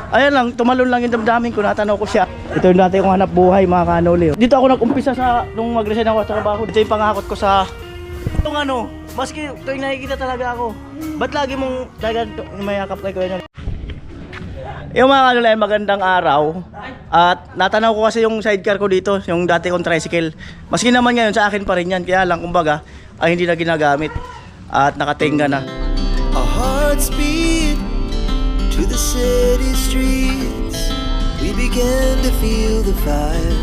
Ayan lang, tumalon lang yung damdamin ko, natanaw ko siya. Ito yung dati kong hanap buhay mga kanoli. Dito ako nag-umpisa nung mag-resign ako sa trabaho. Ito yung pangakot ko sa itong ano, maski tuwing nakikita talaga ako. Ba't lagi mong dagan mayakap kay Kuya? Yung mga kanoli, magandang araw. At natanaw ko kasi yung sidecar ko dito, yung dati kong tricycle. Maski naman ngayon sa akin pa rin yan, kaya lang kumbaga ay hindi na ginagamit at nakatingga na. Our hearts beat to the city streets. We began to feel the fire.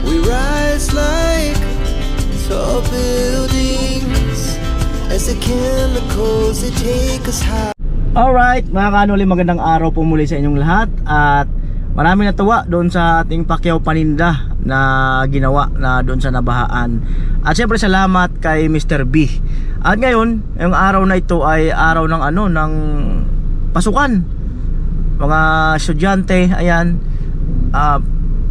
We rise like tall buildings as the chemicals they take us high. Alright, mga kanoli, magandang araw po muli sa inyong lahat. At marami natuwa doon sa ating Pacquiao paninda na ginawa na doon sa nabahaan. At syempre salamat kay Mr. B. At ngayon, yung araw na ito ay araw ng ng pasukan. Mga estudyante, ayan.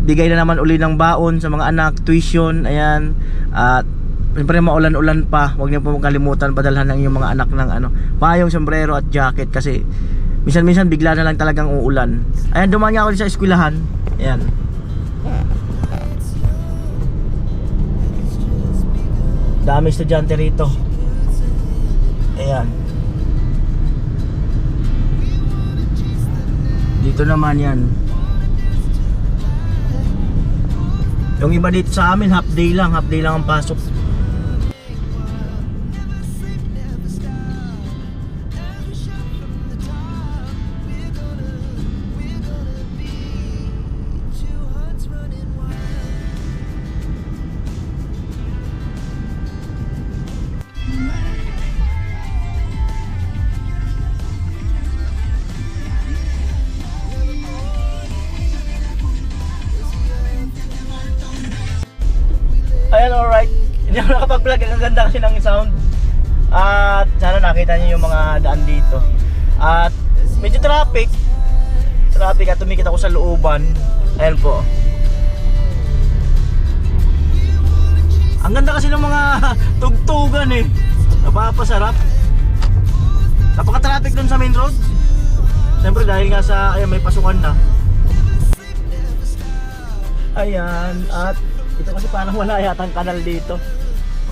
Bigay na naman uli ng baon sa mga anak, tuition, ayan. At siyempre maulan-ulan pa, huwag niyo po kalimutan padalhan ng inyong mga anak ng payong, sombrero at jacket kasi minsan-minsan bigla na lang talagang uulan. Ayan, dumaan nga ako sa eskwelahan. Ayan. Dami estudyante rito. Ayan. Dito naman yan. Yung iba dito sa amin half day lang ang pasok. Ayan, alright. Hindi ako nakapag-vlog. Ang ganda kasi ng sound. At sana nakita niyo yung mga daan dito. At medyo traffic at tumikit ako sa looban. Ayan po. Ang ganda kasi ng mga tugtugan eh. Napapasarap. Napaka-traffic dun sa main road. Siyempre dahil nga sa may pasukan na. Ayan. At ito kasi parang wala yatang kanal dito.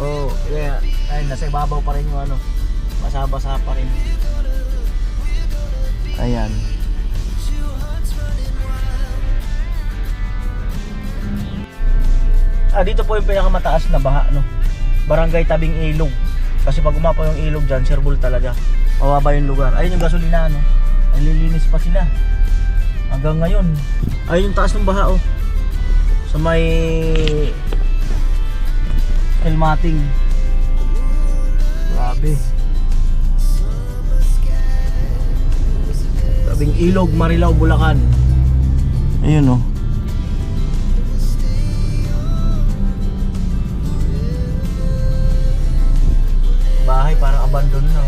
Oh, kaya ayun, nasa ibabaw pa rin yung basa-basa pa rin. Ayan. Dito po yung pinakamataas na baha, no? Barangay Tabing Ilog. Kasi pag umapaw yung ilog dyan, serbol talaga. Mababa yung lugar. Ayun yung gasolina, no? Ay, lilinis pa sila. Hanggang ngayon. Ayun yung taas ng baha, oh. Sa may Elmating. Grabe. Tabing Ilog, Marilao, Bulacan. Ayun oh. Bahay parang abandon na.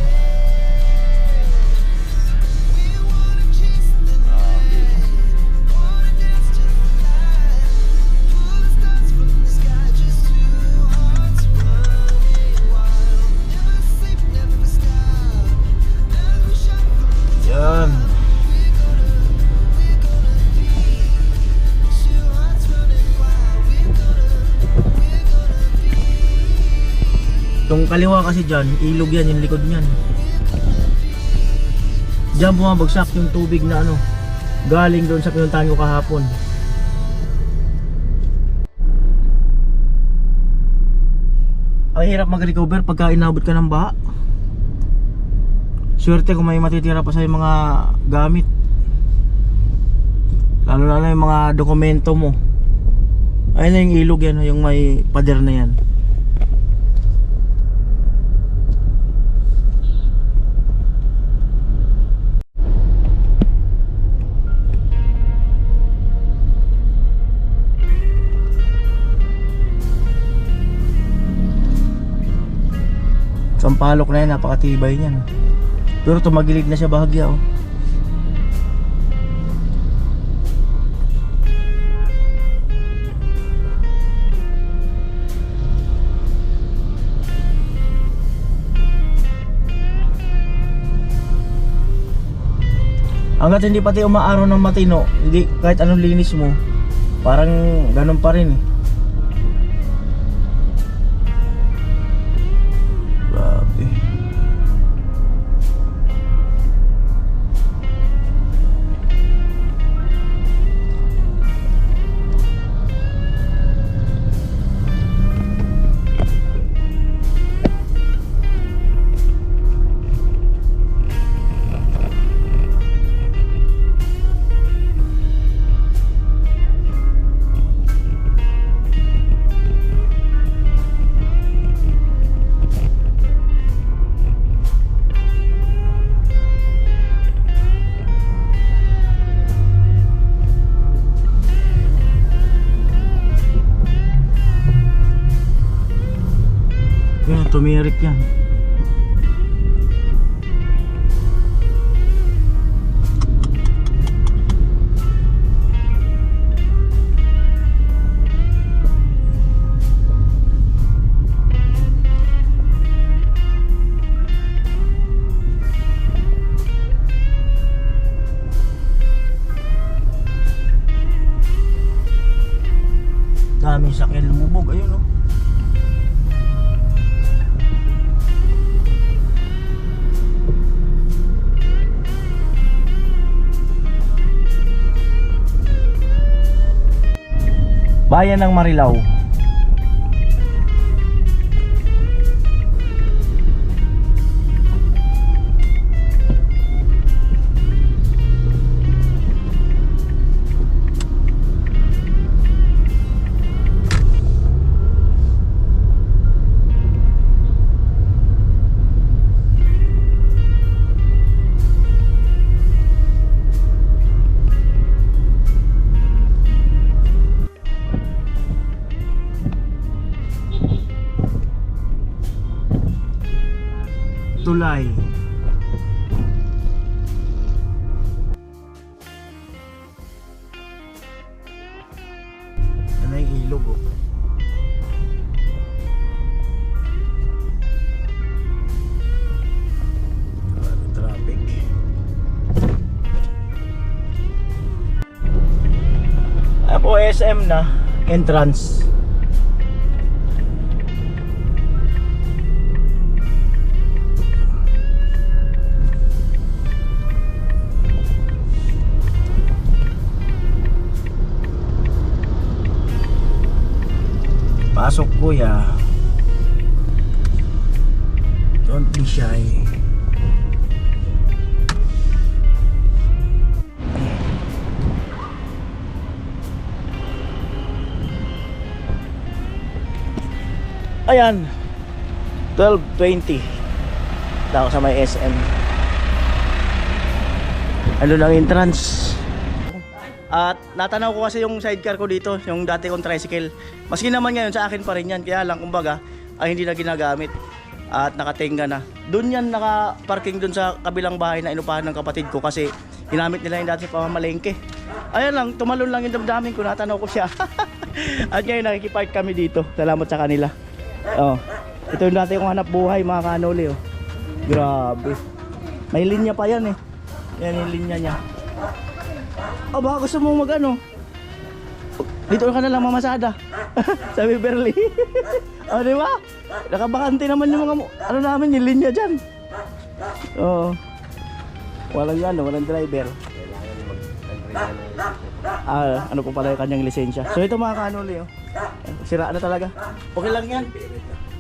Yan. Itong kaliwa kasi dyan, ilog yan, yung likod niyan. Diyan bumabagsak yung tubig na galing doon sa pinuntahan ko kahapon. Ang hirap mag-recover pagka inabot ka ng baha. Swerte kung may matitira pa sa mga gamit. Lalo na yung mga dokumento mo. Ayun na yung ilog yan, yung may pader na yan. Sampalok na yan, napakatibay niyan. Pero tumagilid na siya bahagya oh. Hanggat hindi pati umaaraw ng matino, hindi kahit anong linis mo, parang ganun pa rin eh. Grabe. Yan, tumirik yan. Daming sakyan lumubog, ayun oh. Bayan ng Marilao. Tulay. Ano yung ilog oh. Traffic. Ayan po, SM na entrance. Pasok kuya. Don't be shy. Ayan, 12:20 na ako sa may SM. Ano lang entrance. At natanaw ko kasi yung sidecar ko dito, yung dati kong tricycle. Maski naman ngayon sa akin pa rin yan, kaya lang kumbaga ay hindi na ginagamit at nakatenga na. Doon yan naka-parking doon sa kabilang bahay na inupahan ng kapatid ko kasi ginamit nila yung dati sa pamamalengke. Ayan lang, tumalon lang yung damdamin ko, natanaw ko siya. At ngayon nakikipark kami dito, salamat sa kanila. Oh, ito yung dati kong hanap buhay mga kanoli oh. Grabe. May linya pa yan eh. Yan yung linya niya. Oh, baka gusto mo mag-ano? Dito ka na lang mamasada. Sa Beverly. Oh, di ba? Nakabakante naman yung mga ano namin, yung linya dyan. Oh. Walang ano, walang driver. Ano po pala yung kanyang lisensya. So ito mga kanuli oh. Sira na talaga. Okay lang yan.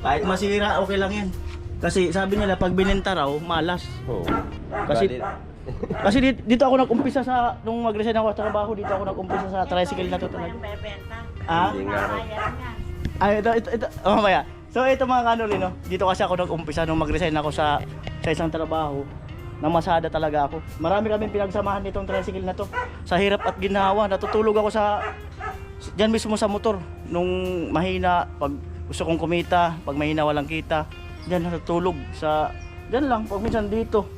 Kahit masira, okay lang yan. Kasi sabi nila pag binenta raw, malas. Kasi dito ako nag-umpisa sa nung mag-resign ako sa trabaho, dito ako nag-umpisa sa tricycle na to talaga. Ah? Ito. Oh, mamaya. So ito mga kanuli no. Dito kasi ako nag-umpisa nung mag-resign ako sa isang trabaho. Namasada talaga ako. Marami kaming pinagsamahan nitong tricycle na to. Sa hirap at ginawa, natutulog ako sa diyan mismo sa motor nung mahina, pag gusto kong kumita, pag mahina walang kita, diyan natutulog sa diyan lang, pag minsan dito.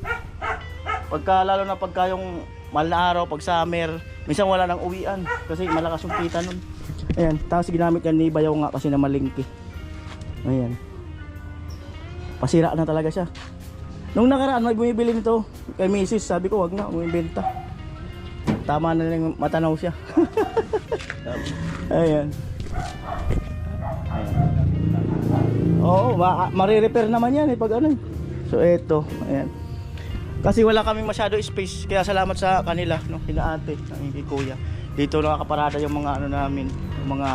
Pagka lalo na pagka yung mahal na araw, pag summer, minsan wala nang uwian kasi malakas yung kita nun. Ayan, tapos ginamit yan ni Bayaw nga kasi na malingki. Ayan. Pasira na talaga siya. Nung nakaraan may bumibili nito kay Mrs. Sabi ko wag na, umibenta. Tama na lang matanaw siya. Ayan. Oo, marirepair naman yan pag ano. So eto, ayan. Kasi wala kaming masyado space, kaya salamat sa kanila, no, kina ate, kay kuya. Dito nakakaparada yung mga ano namin, yung mga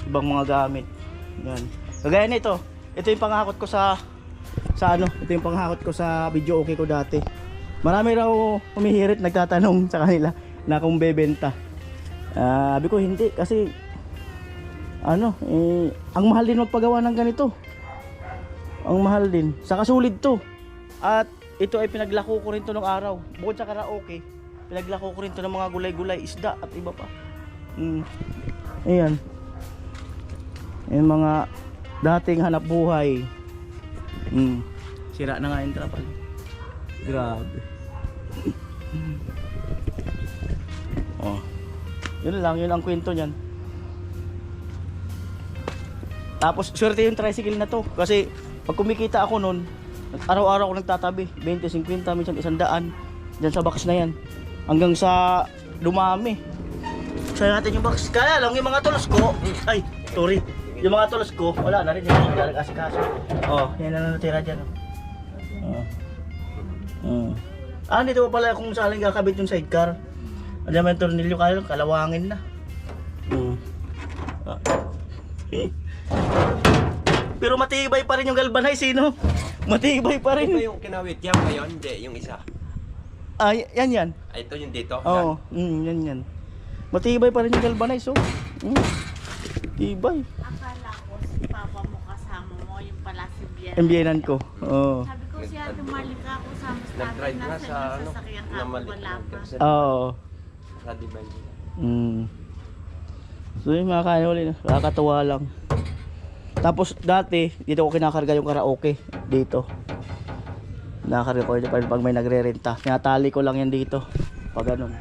ibang mga gamit. Yan. Kagaya nito, ito yung panghakot ko sa ito yung panghakot ko sa video okay ko dati. Marami raw humihirit nagtatanong sa kanila na kung bebenta. Sabi ko hindi kasi ang mahal din magpagawa ng ganito. Ang mahal din. Sa kasulid to. At ito ay pinaglako ko rin to ng araw. Bukod sa karaoke, pinaglako ko rin to ng mga gulay-gulay, isda at iba pa. Ayan. Ayan mga dating hanap buhay. Sira na nga yung trapal. Grabe. Oh. Yun lang, yun ang kwento niyan. Tapos swerte yung tricycle na to kasi pag kumikita ako nun, araw-araw ako nagtatabi 20, 50, minsan 100 dyan sa box na yan hanggang sa dumami. Kaya natin yung box. Kaya lang yung mga tulos ko, ay sorry, yung mga tulos ko wala na rin, hindi ko nag-asikaso. Oh, yan na natira dyan. Dito pa pala kung saan kakabit yung sidecar. Alam mo yung tornilyo, kaya kalawangin na. Pero matibay pa rin yung galvanize, no? Matibay pa rin. Ito yung kinawit yan ngayon, hindi, yung isa. Yan. Ito yung dito. Oo, yan. Matibay pa rin yung galvanize, oh. Tibay. Akala ko si Papa mo kasama mo, yung pala si Bian. Ambienan ko. Oo. Sabi ko siya, tumalik ako sa Nag-drive Mustafa, na nasa sa yung sasakyan ka, wala pa. Oo. Sa Divine. So yung mga kanuli, nakakatuwa lang. Tapos dati, dito ko kinakarga yung karaoke. Dito. Nakakarga ko yun pag may nagre-renta. Tinatali ko lang yan dito. Pag ganun.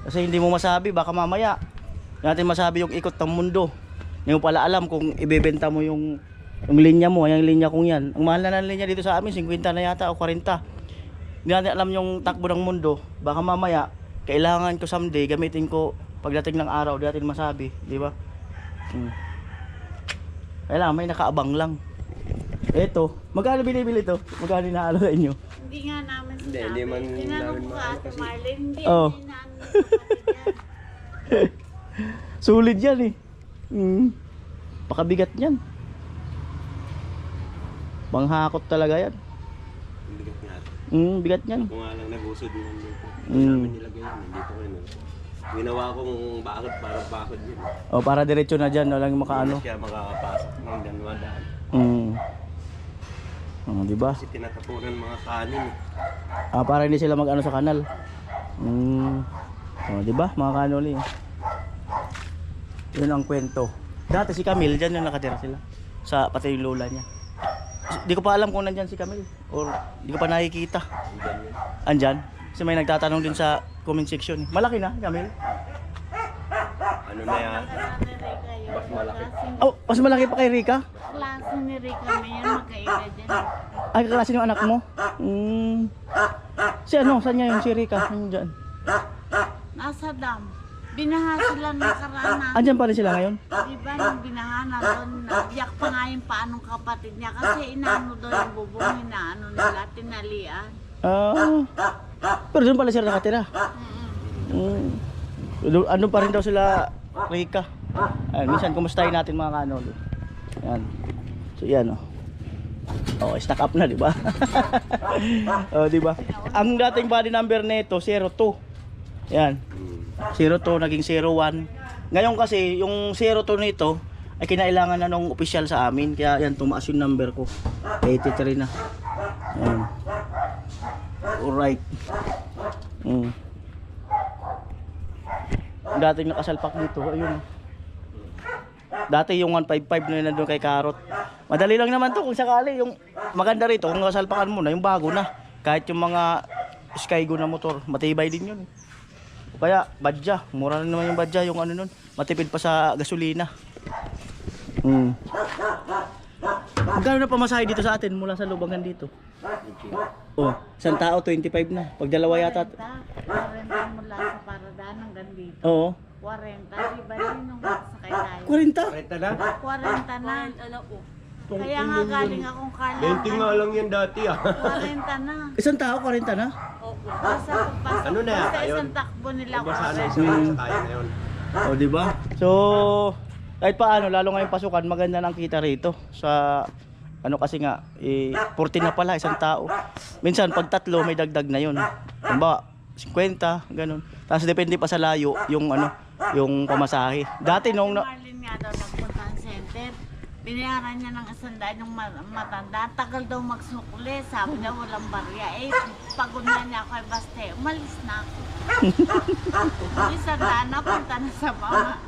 Kasi hindi mo masabi, baka mamaya hindi natin masabi yung ikot ng mundo. Hindi mo pala alam kung ibebenta mo yung linya mo, yung linya kong yan. Ang mahal na ng linya dito sa amin, 50 na yata o 40. Hindi natin alam yung takbo ng mundo. Baka mamaya, kailangan ko someday, gamitin ko pagdating ng araw, di natin masabi, di ba? Kailangan may nakaabang lang. Eto, magkano binibili to? Magkano inaalo sa inyo? Hindi nga namin sinabi. Hindi man Tinanong namin ko maano Ate kasi. Marlene, hindi Oh. namin yan. Sulit yan eh. Pakabigat yan. Panghakot talaga yan. Bigat nga. Bigat yan. Kung nga lang nagusod yun dito. Mm. Namin nilagay yun. Dito ko yun. Ginawa kong bakod para bakod yun. O para diretso na dyan, walang makaano. Hindi siya makakapasok ng danwadaan. Di ba? Kasi tinatapunan mga kanin. Para hindi sila mag-ano sa kanal. Di ba mga kanoli? Yun ang kwento. Dati si Camille, dyan yung nakatira sila. Sa pati yung lola niya. Di ko pa alam kung nandyan si Camille. Or di ko pa nakikita. Andyan yun. Andyan? Kasi may nagtatanong din sa comment section. Malaki na, Camille? Ano na yan? Klase ni Rica yun. Mas malaki. Oh, mas malaki pa kay Rica? Klase ni Rica, may yan magkaila dyan. Ay, kaklase yung anak mo? Si ano? Saan niya yung si Rica? Andyan. Nasa dam. Binaha sila ng karana. Andyan pa rin sila ngayon? Diba yung binaha na doon, nagyak pa nga yung paanong kapatid niya kasi inaano doon yung bubong, inaano nila, tinalian. Pero doon pala sila nakatira. Ano pa rin daw sila Rica. Minsan kumustahin natin mga kanolo. Yan. So yan stack up na, di ba? Di ba? Ang dating body number nito 02. Yan. 02 naging 01. Ngayon kasi yung 02 nito ay kinailangan na nung official sa amin, kaya yan tumaas yung number ko. 83 na. Yan. Alright. Dating nakasalpak dito, ayun. Dati yung 155 na nandun kay Karot. Madali lang naman to kung sakali. Yung maganda rito, kung nasalpakan mo na, yung bago na. Kahit yung mga Skygo na motor, matibay din yun. Kaya, badya. Mura na naman yung badya, yung ano nun. Matipid pa sa gasolina. Magkano na pamasahe dito sa atin mula sa loob hanggang dito? Oh, isang tao 25 na. Pag dalawa yata. 40 mula sa Paradaan hanggang dito. Oo. 40, di ba rin nung sakay tayo? 40. Renta na? 40 na. Kaya nga galing akong Carla. 20 nga lang yan dati ah. 40 na. Isang tao 40 na? Basta pagpasok Ano na, basta ayun. isang takbo nila Basta na 40. isa sa kaya na yun. Oh, di ba? So, kahit paano, lalo ngayong pasukan, maganda nang kita rito sa ano kasi nga, 40 na pala isang tao. Minsan pag tatlo may dagdag na 'yon. Halimbawa, 50, ganun. Tapos depende pa sa layo yung ano, yung pamasahe. Dati nung Marlene nga daw nagpunta ng center. Binayaran niya ng 100 yung matanda. Tagal daw magsukli. Sabi niya walang barya. Pagod na niya ako ay baste. Umalis na ako. Isang na punta na sa mama.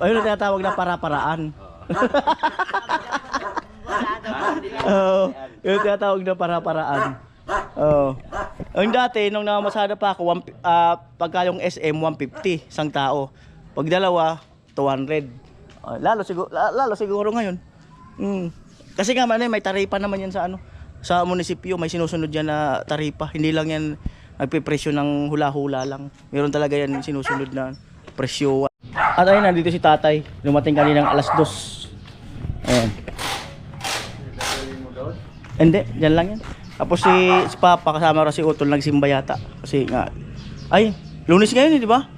ayun ang tinatawag na para-paraan. Wala daw barya. Oo, yung tinatawag na para-paraan. Oo. Ang dati, nung namamasada pa ako, pagka yung SM, 150, isang tao. Pag dalawa, 200. Lalo siguro ngayon. Kasi nga may taripa naman yan sa ano, sa munisipyo, may sinusunod yan na taripa. Hindi lang yan nagpipresyo ng hula-hula lang. Meron talaga yan sinusunod na presyo. At ayun, nandito si tatay. Dumating kaninang alas 2. Ayan. Hindi, dyan lang yan. Tapos si Papa kasama rin si Utol nagsimba yata. Kasi nga, ay, Lunes ngayon di ba?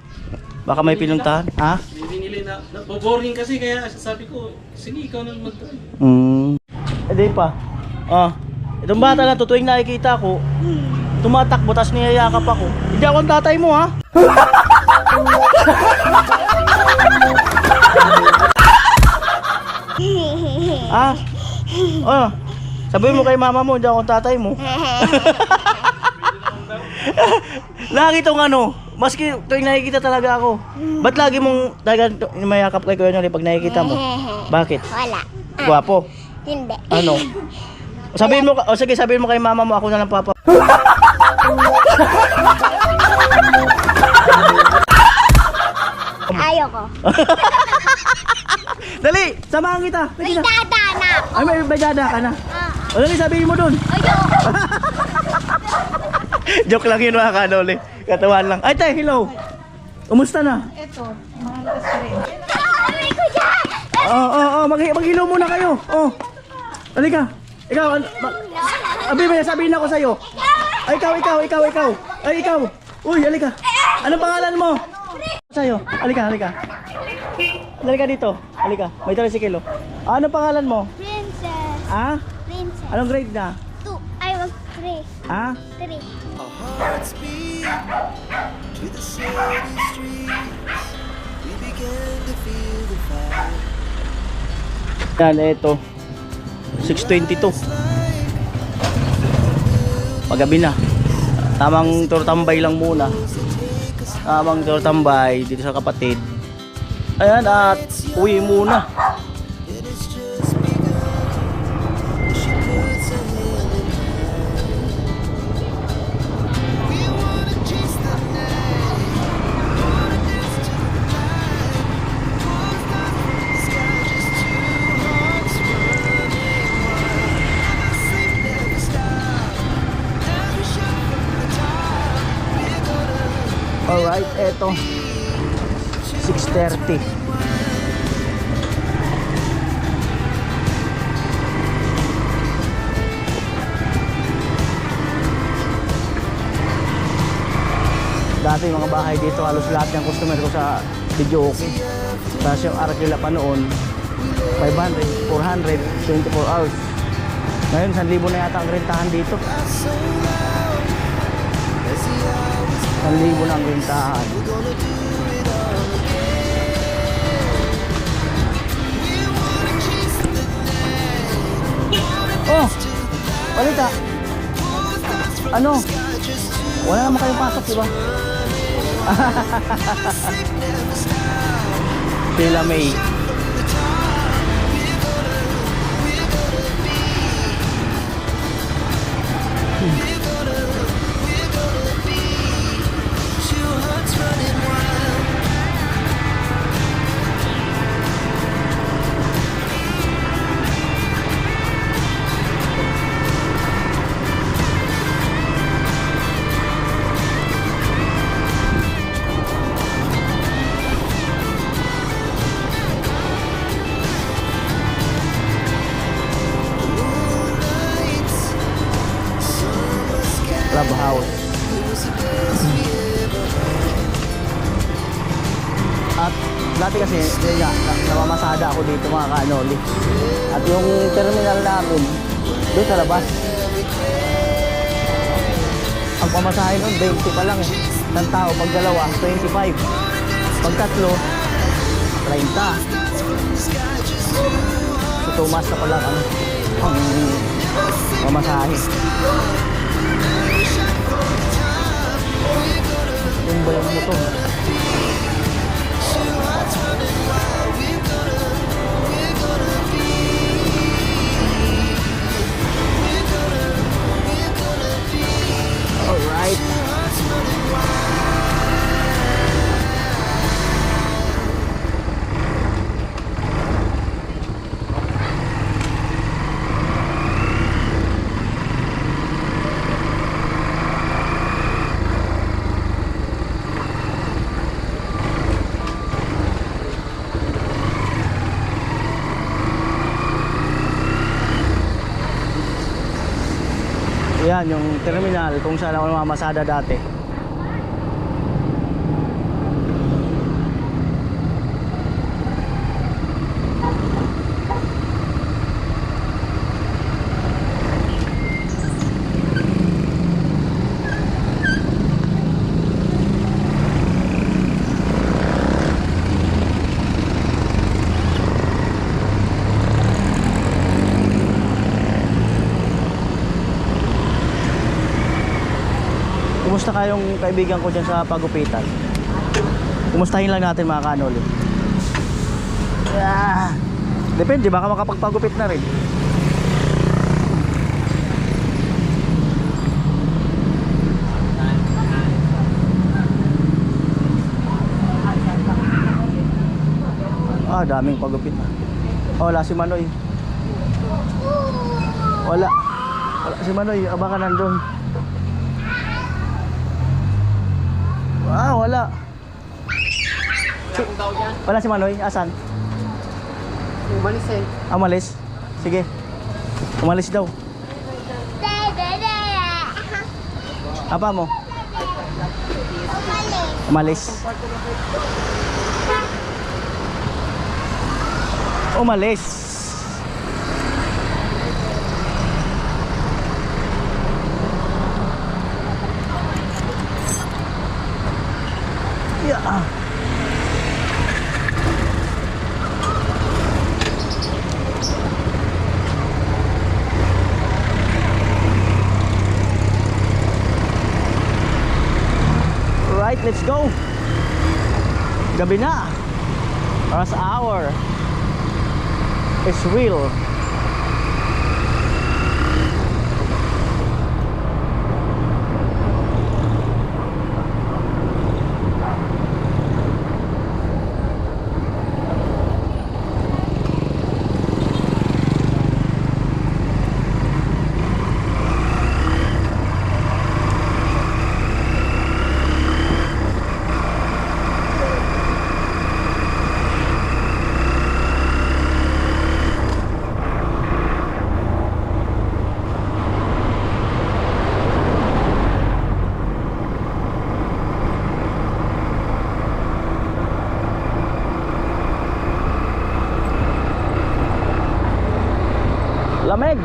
Baka may pinuntahan. Ha? Binili na, boring kasi kaya sabi ko, sige ikaw na mag-try. Hindi pa. Itong bata na to, tuwing nakikita ko, tumatakbo, tas niyayakap ako. Hindi ako ang tatay mo, ha? Sabihin mo kay mama mo, hindi ako ang tatay mo. Lagi tong ano, maski tuwing nakikita talaga ako. Ba't lagi mong talaga mayakap kay Kuya Noli pag nakikita mo? Bakit? Wala. Guwapo. Hindi. Ano? Sabihin mo, sige, sabihin mo kay mama mo, ako na lang papa. Ayoko. Dali, samahan kita. May dada na ako. Ay, may bajada ka na. O, dali, sabihin mo dun. Ayoko. Joke lang yun mga kanoli. Katawan lang. Ay, tay, hello. Kumusta na? Maghilo muna kayo. Halika. Ikaw, may sabihin ako sa'yo. Ay, ikaw. Ay, ikaw. Uy, halika. Anong pangalan mo? Sa'yo. Halika. Halika dito. Halika. May tricycle. Anong pangalan mo? Princess. Ha? Princess. Anong grade na? 2. I was 3. Ha? 3. Our hearts beat to the city streets. We began to feel the fire. Yan, eto. 6:22. Paggabi na. Tamang turtambay lang muna. Tamang turtambay dito sa kapatid. Ayan, at uwi muna. It has just begun. She puts her hand in mine. We wanna chase the night. Wanna dance to the light. Four stars from the sky, just two hearts running wild. Never sleep, never stop. Every shot from the top. We're gonna Alright, eto. 6:30. Dati mga bahay dito, halos lahat ng customer ko sa video okay. Tapos yung Arkila pa noon, 500, 400, 24 hours. Ngayon, 1,000 na yata ang rentahan dito. 1,000 na ang rentahan. Oh, balita. Ano? Wala naman kayong pasok, di ba? Sila May. Clubhouse. At dati kasi yun nga, namamasada ako dito mga kanoli. At yung terminal namin doon sa labas. Ang pamasahe nun 20 pa lang eh. Isang tao, pag dalawa 25. Pag tatlo 30. So tumas na pala ang pamasahe. Yung ba yung motor? Alright. Yan yung terminal kung saan ako namamasada dati. Kumusta kayong kaibigan ko dyan sa pagupitan? Kumustahin lang natin mga kanoli. Depende, baka makapagpagupit na rin. Daming pagupit. Wala si Manoy. Wala si Manoy, baka nandun. Wala. Wala si Manoy, asan? Umalis eh. Umalis? Sige. Umalis daw. Apa mo? Umalis. Umalis. Yeah. Right, let's go. Gabi na. Rush hour. It's real. Lamig.